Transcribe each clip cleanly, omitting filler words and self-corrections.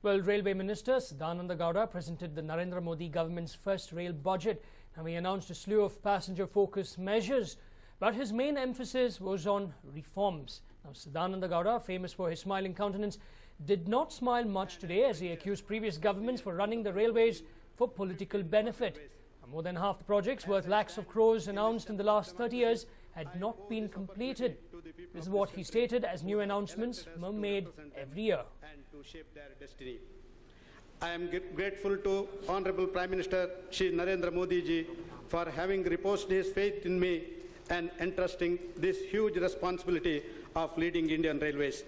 Well, Railway Minister Sadananda Gowda presented the Narendra Modi government's first rail budget, and he announced a slew of passenger-focused measures. But his main emphasis was on reforms. Now, Sadananda Gowda, famous for his smiling countenance, did not smile much today as he accused previous governments for running the railways for political benefit. More than half the projects worth lakhs of crores announced in the last 30 years had not been completed. This is what he stated as new announcements were made every year. I am grateful to Honorable Prime Minister Shri Narendra Modi ji for having reposed his faith in me and entrusting this huge responsibility of leading Indian Railways.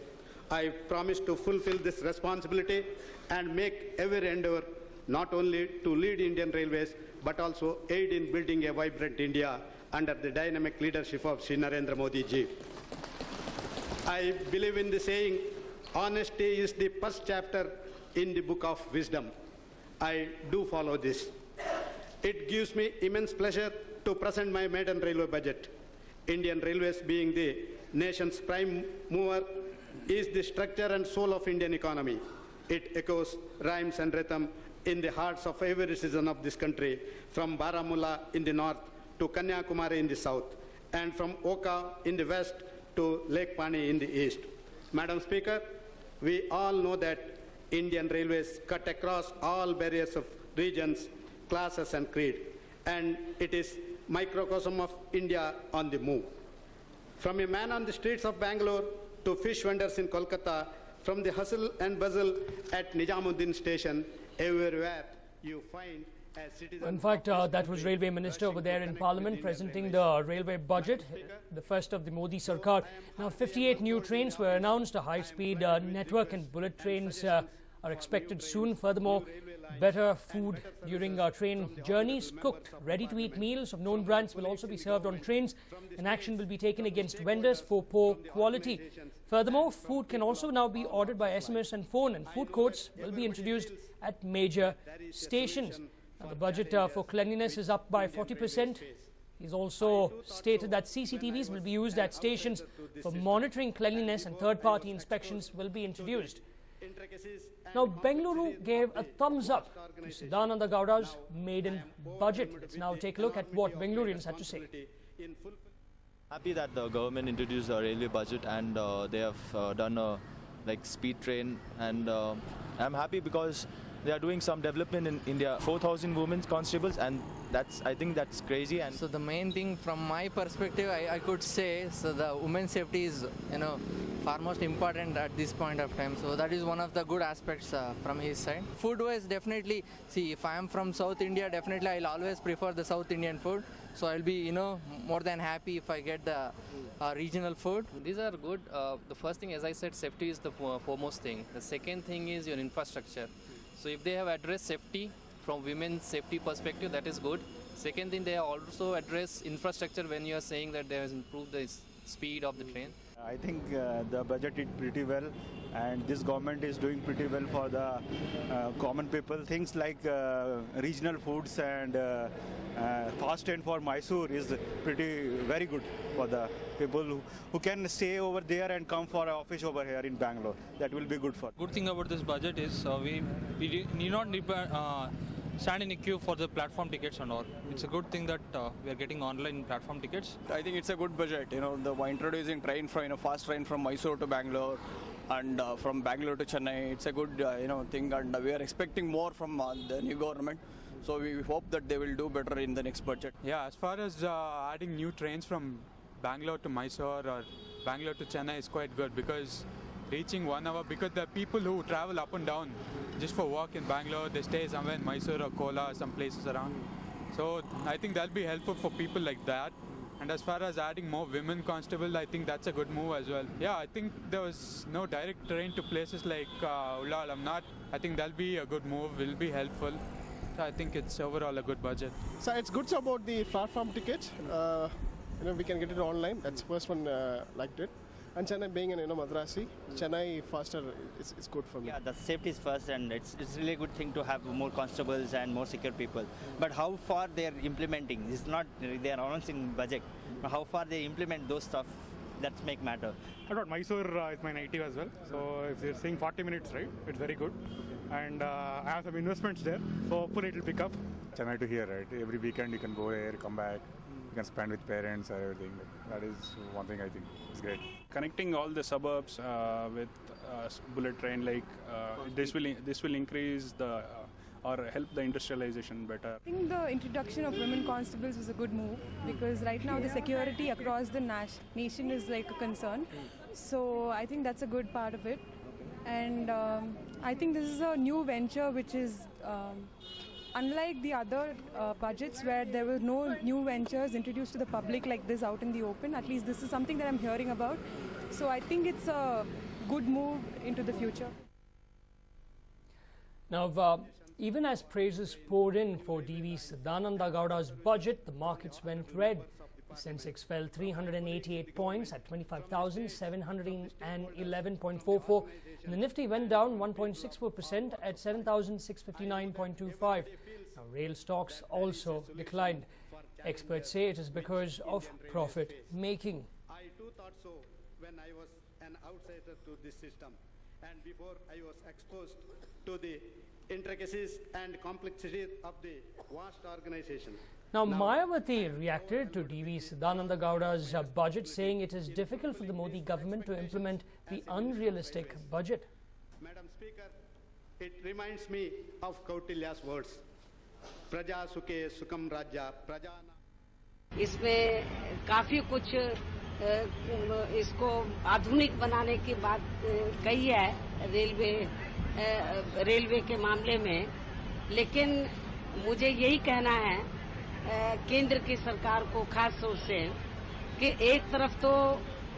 I promise to fulfill this responsibility and make every endeavour not only to lead Indian Railways but also aid in building a vibrant India under the dynamic leadership of Shri Narendra Modi ji. I believe in the saying, honesty is the first chapter in the book of wisdom. I do follow this. It gives me immense pleasure to present my maiden railway budget. Indian Railways, being the nation's prime mover, is the structure and soul of Indian economy. It echoes, rhymes and rhythm in the hearts of every citizen of this country, from Baramulla in the north to Kanyakumari in the south, and from Oka in the west to Lake Pani in the east. Madam Speaker, we all know that Indian Railways cut across all barriers of regions, classes and creed, and it is microcosm of India on the move. From a man on the streets of Bangalore to fish vendors in Kolkata, from the hustle and bustle at Nijamuddin station, everywhere you find a citizen. In fact, that was Railway Minister over there in Parliament presenting the railway budget, the first of the Modi Sarkar. Now, 58 new trains were announced. A high-speed network and bullet trains are expected soon. Furthermore, better food during train journeys. Cooked, ready-to-eat meals of known brands will also be served on trains, and action will be taken against vendors for poor quality. Furthermore, food can also now be ordered by SMS and phone, and food courts will be introduced at major stations. Now, the budget for cleanliness is up by 40%. He's also stated that CCTVs will be used at stations for monitoring cleanliness, and third-party inspections will be introduced. Now, Bengaluru gave a thumbs up to Sadananda Gowda's maiden budget. Let's now take a look at what Bengalurians had to say. Happy that the government introduced a railway budget, and they have done a speed train, and I'm happy because they are doing some development in India. 4,000 women constables, and I think that's crazy. And so the main thing from my perspective, I could say, so the women's safety is far most important at this point of time. So that is one of the good aspects from his side. Food-wise, definitely, see, if I am from South India, definitely I'll always prefer the South Indian food. So I'll be, more than happy if I get the regional food. These are good. The first thing, as I said, safety is the foremost thing. The second thing is your infrastructure. So if they have addressed safety from women's safety perspective, that is good. Second thing, they have also addressed infrastructure when you are saying that they have improved the speed of the train. I think the budget did pretty well, and this government is doing pretty well for the common people. Things like regional foods and fast train for Mysore is very good for the people who can stay over there and come for an office over here in Bangalore. That will be good for. Good thing about this budget is we need not stand in a queue for the platform tickets and all. It's a good thing that we are getting online platform tickets. I think it's a good budget. The introducing train from fast train from Mysore to Bangalore and from Bangalore to Chennai. It's a good thing, and we are expecting more from the new government. So we hope that they will do better in the next budget. Yeah, as far as adding new trains from Bangalore to Mysore or Bangalore to Chennai is quite good, because reaching 1 hour, because the people who travel up and down just for work in Bangalore, they stay somewhere in Mysore or Kola or some places around. So I think that'll be helpful for people like that. And as far as adding more women constables, I think that's a good move as well. Yeah, I think there was no direct train to places like Ulla Alamnat. I think that'll be a good move, will be helpful. So I think it's overall a good budget. So it's good about the platform ticket. We can get it online. That's the first one liked it. And Chennai being an Madrasi, Chennai faster is good for me. Yeah, the safety is first, and it's really a good thing to have more constables and more secure people. But how far they are implementing, it's not they are announcing budget, but how far they implement those stuff, that's make matter. I thought Mysore is my native as well. So if they're saying 40 minutes, right, it's very good. And I have some investments there, so hopefully it will pick up. Chennai to here, right? Every weekend you can go there, come back. You can spend with parents and everything. That is one thing I think is great. Connecting all the suburbs with bullet train, like this will increase the or help the industrialization better. I think the introduction of women constables was a good move because right now the security across the nation is like a concern. So I think that's a good part of it. And I think this is a new venture which is unlike the other budgets where there were no new ventures introduced to the public like this out in the open. At least this is something that I'm hearing about. So I think it's a good move into the future. Now, even as praises poured in for DV Sadananda Gowda's budget, the markets went red. The Sensex fell 388 points at 25,711.44, and the Nifty went down 1.64% at 7,659.25. Now, rail stocks also declined. Experts say it is because of profit making. I too thought so when I was an outsider to this system, and before I was exposed to the intricacies and complexities of the vast organization. Now, Mayawati reacted to DV Sadananda Gowda's budget, saying it is difficult for the Modi government to implement the unrealistic budget. Madam Speaker, it reminds me of Kautilya's words, Praja Sukhe Sukham Rajya Prajana. इसमें काफी कुछ इसको आधुनिक बनाने की बात कही है रेलवे के मामले में, लेकिन मुझे यही कहना है केंद्र की सरकार को खास तौर से कि एक तरफ तो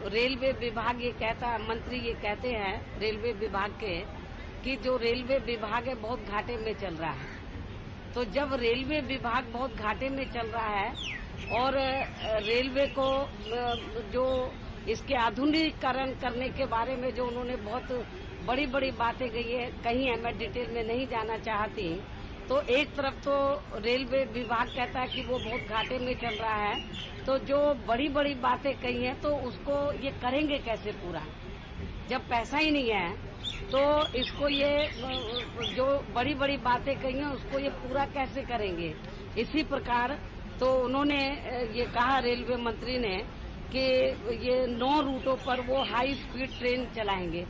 रेलवे विभाग ये कहता है, मंत्री ये कहते हैं रेलवे विभाग के कि जो रेलवे विभाग है बहुत घाटे में चल रहा है। तो जब रेलवे विभाग बहुत घाटे में चल रहा है और रेलवे को जो इसके आधुनिकीकरण करने के बारे में जो उन्होंने बहुत बड़ी बड़ी बातें कही है, मैं डिटेल में नहीं जाना चाहती। तो एक तरफ तो रेलवे विभाग कहता है कि वो बहुत घाटे में चल रहा है, तो जो बड़ी बड़ी बातें कही हैं तो उसको ये करेंगे कैसे पूरा, जब पैसा ही नहीं है तो इसको ये जो बड़ी बड़ी बातें कही हैं उसको ये पूरा कैसे करेंगे। इसी प्रकार तो उन्होंने ये कहा रेलवे मंत्री ने कि ये 9 रूटों पर वो हाई स्पीड ट्रेन चलाएंगे,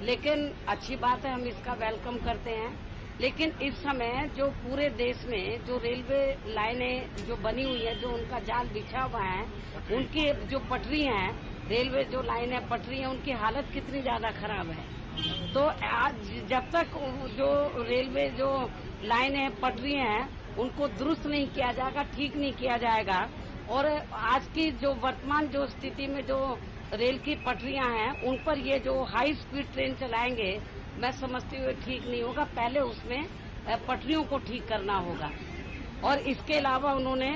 लेकिन अच्छी बात है, हम इसका वेलकम करते हैं। लेकिन इस समय जो पूरे देश में जो रेलवे लाइनें जो बनी हुई है, जो उनका जाल बिछा हुआ है, उनकी जो पटरी हैं, रेलवे जो लाइनें पटरी हैं, उनकी हालत कितनी ज्यादा खराब है। तो आज जब तक जो रेलवे जो लाइनें पटरी हैं उनको दुरुस्त नहीं किया जाएगा, ठीक नहीं किया जाएगा, और आज की जो वर्तमान जो स्थिति में जो रेल की पटरियां हैं उन पर ये जो हाई स्पीड ट्रेन चलाएंगे, मैं समझती हूँ ठीक नहीं होगा। पहले उसमें पटरियों को ठीक करना होगा। और इसके अलावा उन्होंने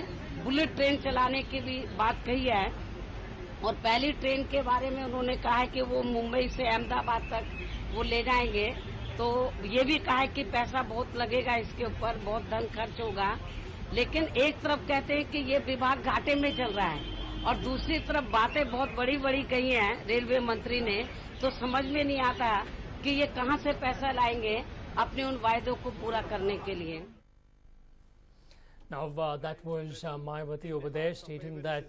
बुलेट ट्रेन चलाने की भी बात कही है, और पहली ट्रेन के बारे में उन्होंने कहा है कि वो मुंबई से अहमदाबाद तक वो ले जाएंगे। तो ये भी कहा है कि पैसा बहुत लगेगा, इसके ऊपर बहुत धन खर्च होगा। लेकिन एक तरफ कहते हैं कि ये विभाग घाटे में चल रहा है और दूसरी तरफ बातें बहुत बड़ी बड़ी कही हैं रेलवे मंत्री ने, तो समझ में नहीं आता कि ये कहां से पैसा लाएंगे अपने उन वायदों को पूरा करने के लिए। Now, that was Mayawati over there stating that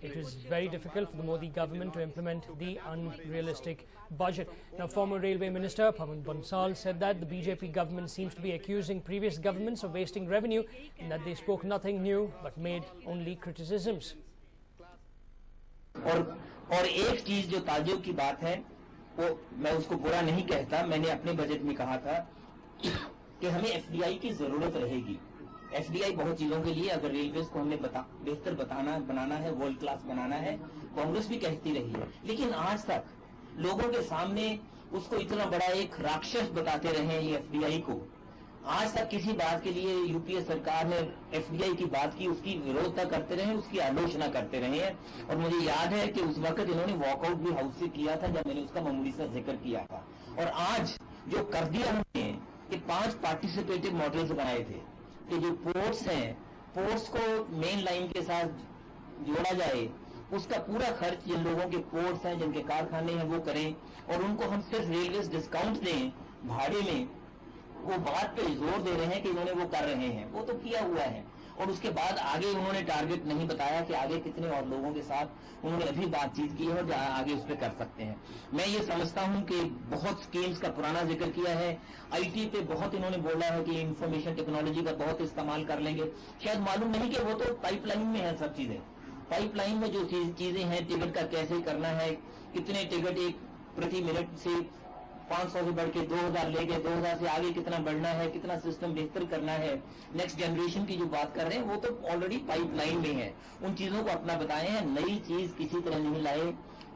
it is very difficult for the Modi government to implement the unrealistic budget. Now, former Railway Minister Pawan Bansal said that the BJP government seems to be accusing previous governments of wasting revenue and that they spoke nothing new but made only criticisms. और एक चीज जो ताज्जुब की बात है, वो मैं उसको बुरा नहीं कहता, मैंने अपने बजट में कहा था कि हमें एफडीआई की जरूरत रहेगी। एफडीआई बहुत चीजों के लिए, अगर रेलवेज को हमने बेहतर बनाना है, वर्ल्ड क्लास बनाना है, कांग्रेस भी कहती रही है, लेकिन आज तक लोगों के सामने उसको इतना बड़ा एक राक्षस बताते रहे ये एफडीआई को। आज तक किसी बात के लिए यूपीए सरकार ने एफडीआई की बात की, उसकी विरोधता करते रहे, उसकी आलोचना करते रहे हैं। और मुझे याद है कि उस वक्त इन्होंने वॉकआउट भी हाउस से किया था जब मैंने उसका मामूली सा जिक्र किया था। और आज जो कर दिया हमने कि 5 पार्टिसिपेटिव मॉडल्स बनाए थे कि जो पोर्ट्स हैं, पोर्ट्स को मेन लाइन के साथ जोड़ा जाए, उसका पूरा खर्च जिन लोगों के पोर्ट्स हैं, जिनके कारखाने हैं, वो करें, और उनको हम सिर्फ रेलवे डिस्काउंट दें भाड़े में, वो बात पे जोर दे रहे हैं कि उन्होंने वो कर रहे हैं, वो तो किया हुआ है। और उसके बाद आगे उन्होंने टारगेट नहीं बताया कि आगे कितने और लोगों के साथ उन्होंने अभी बातचीत की है और आगे उस पर कर सकते हैं। मैं ये समझता हूं कि बहुत स्कीम्स का पुराना जिक्र किया है, आईटी पे बहुत इन्होंने बोला है कि इंफॉर्मेशन टेक्नोलॉजी का बहुत इस्तेमाल कर लेंगे, शायद मालूम नहीं कि वो तो पाइपलाइन में है सब चीजें। पाइपलाइन में जो चीजें हैं, टिकट का कैसे करना है, कितने टिकट एक प्रति मिनट से 500 से बढ़ के 2000 ले गए, 2000 से आगे कितना बढ़ना है, कितना सिस्टम बेहतर करना है, नेक्स्ट जनरेशन की जो बात कर रहे हैं वो तो ऑलरेडी पाइपलाइन में है। उन चीजों को अपना बताए हैं, नई चीज किसी तरह नहीं लाए,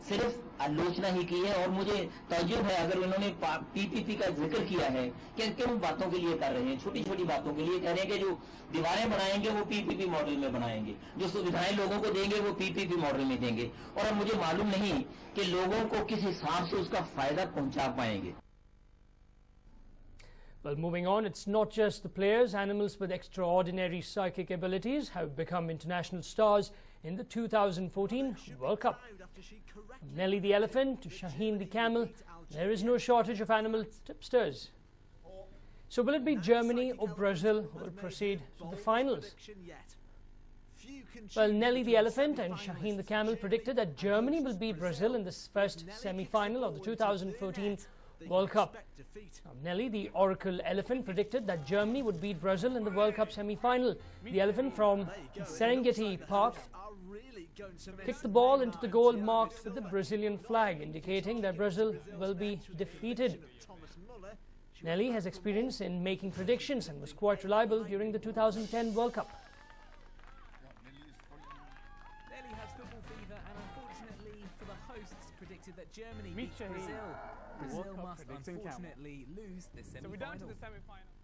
सिर्फ आलोचना ही की है। और मुझे ताज्जुब है अगर उन्होंने पीपीपी का जिक्र किया है कि किन बातों के लिए कर रहे हैं, छोटी छोटी बातों के लिए कह रहे हैं कि जो दीवारें बनाएंगे वो पीपीपी मॉडल में बनाएंगे, जो सुविधाएं लोगों को देंगे वो पीपीपी मॉडल में देंगे, और अब मुझे मालूम नहीं कि लोगों को किस हिसाब से उसका फायदा पहुंचा पाएंगे। Well, moving on, it's not just the players. Animals with extraordinary psychic abilities have become international stars in the 2014 World Cup. From Nelly the elephant to Shaheen the camel, there is no shortage of animal tipsters. So will it be Germany or Brazil who will proceed to the finals? Well, Nelly the elephant and Shaheen the camel predicted that Germany will beat Brazil in this first semi-final of the 2014 World Cup. Now, Nelly, the oracle elephant, predicted that Germany would beat Brazil in the World Cup semi-final. The elephant from Serengeti Park kicked the ball into the goal marked with the Brazilian flag, indicating that Brazil will be defeated. Nelly has experience in making predictions and was quite reliable during the 2010 World Cup. Nelly has football fever, and unfortunately for the hosts, predicted that Germany beats Brazil. Brazil must unfortunately lose the semi-final. So we're down to the semi-final.